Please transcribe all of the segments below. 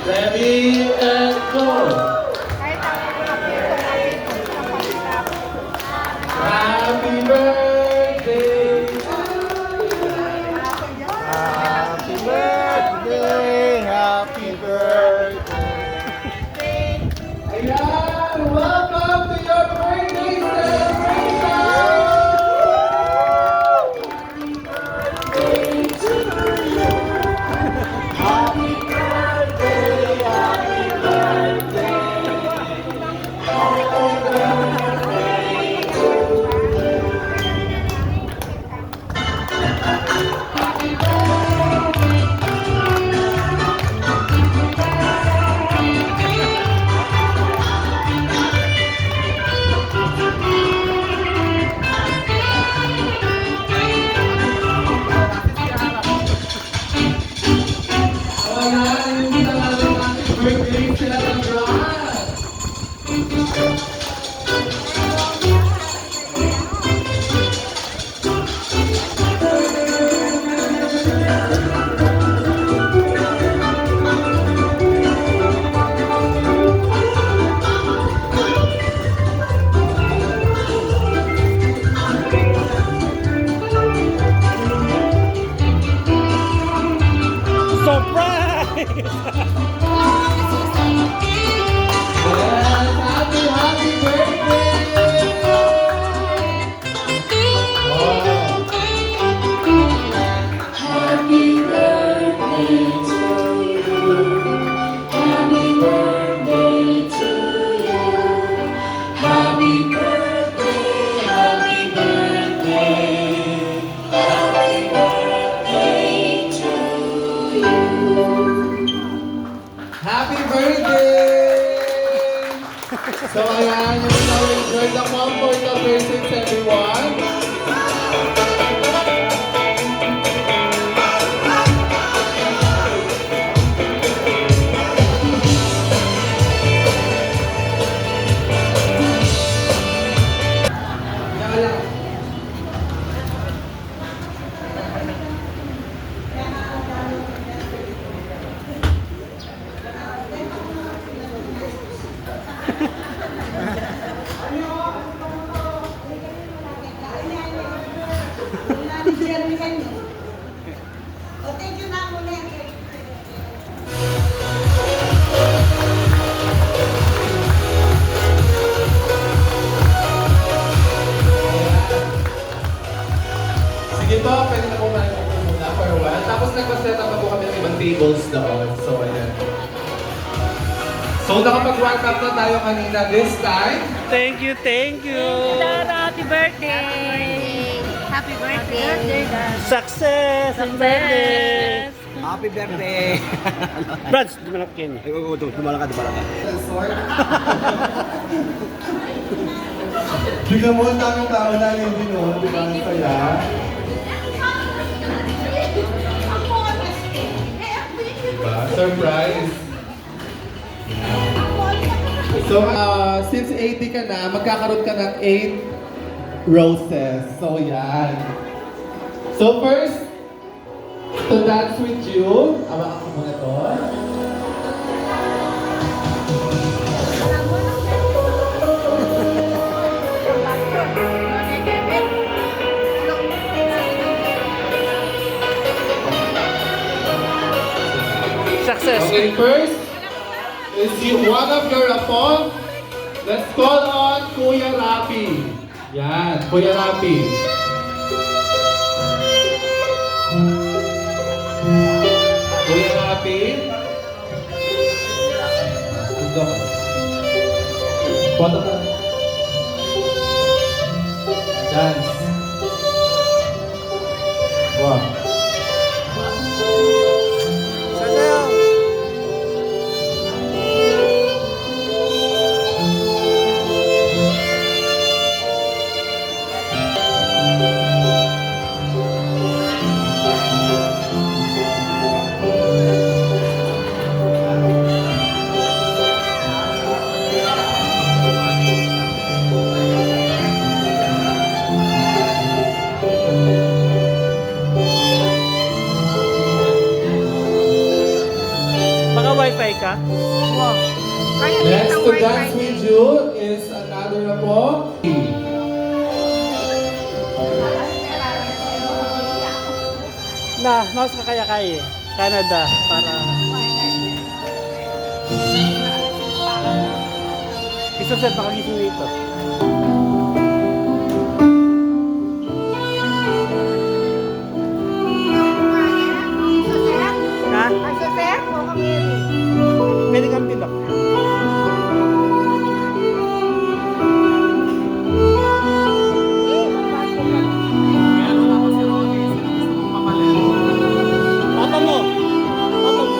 Ready and go! Happy birthday to you! Happy birthday, happy birthday. Ayan! Welcome to your birthday celebration! Happy birthday, happy birthday. Ayan! Yung talagang happy birthday celebration! Surprise! Yes! Happy birthday! Wow! Happy birthday to you. Happy birthday to you. Happy birthday, happy birthday. Happy birthday to you. Happy birthday! So ayan, yung na-enjoy the comfort of presents everyone. Sige po, pwede na po muna for a while. Tapos nagpa-set up na po kami ng ibang tables doon. So ayan. So nakapag-work up na tayo kanina this time. Thank you, thank you. Dara, happy birthday! Happy birthday! Success and birthday. Happy birthday! Brands, dumalak yan. Ay, dumala ka. Resort. Bigla mo ang tamang tao na hindi no, di ba? Ang saya. Diba? Surprise! So, since 80 ka na, magkakaroon ka ng 8 roses. So, yan. So, first, to dance with you. Awa ako muna to. Success. Okay, first is one of your apo. Let's call on Kuya Rapi. Yan, Kuya Rapi. Kuya Rapi. Ito. Foto ka. Dance. Wow. Sasayaw. Naka-wifi ka? Next to dance with you is another na po. Mas kakaya-kaya eh. Canada, para... Isuset, makagising dito. Ha? Pwede kang pilok. Papa mo! Papa mo!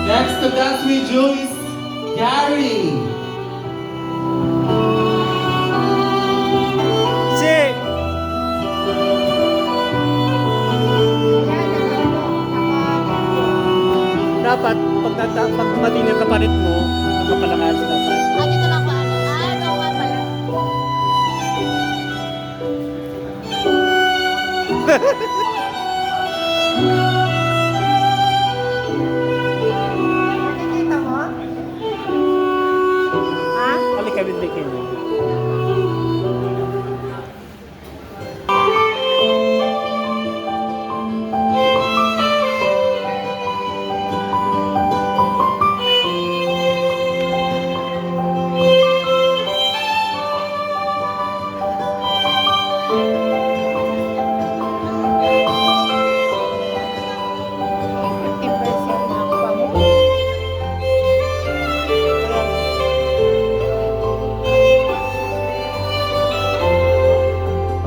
Next to dance with you is Gary. Si! Dapat, pag tumating yung kapalit mo, magpapalakas dapat. Dito lang pa ano? Oo nga pala. Nakikita mo? Ha? Halik ka bindikin mo.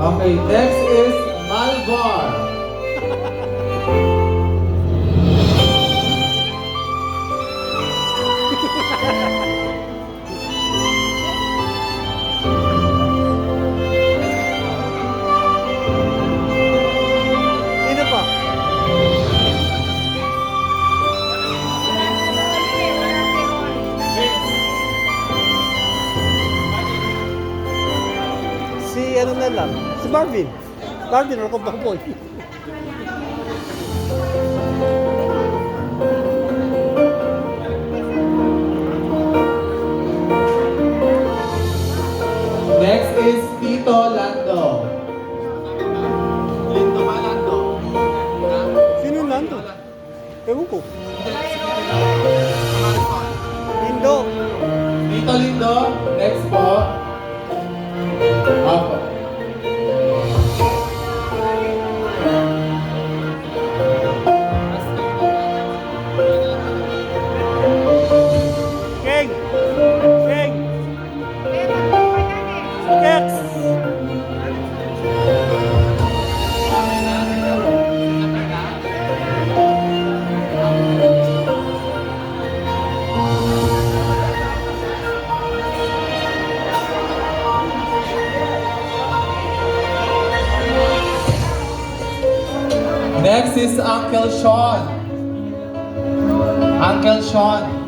Okay, next is Malvar. Sino pa? Si ano na lang, si Marvin. Marvin, ako ba boy? Next is Tito Lando. Lindo ba Lando? Sino yung Lando? Ewan ko. Lindo. Tito Lindo. Next po. Apo. Keng! Keng! Kex! Next is Uncle Sean. Uncle Sean.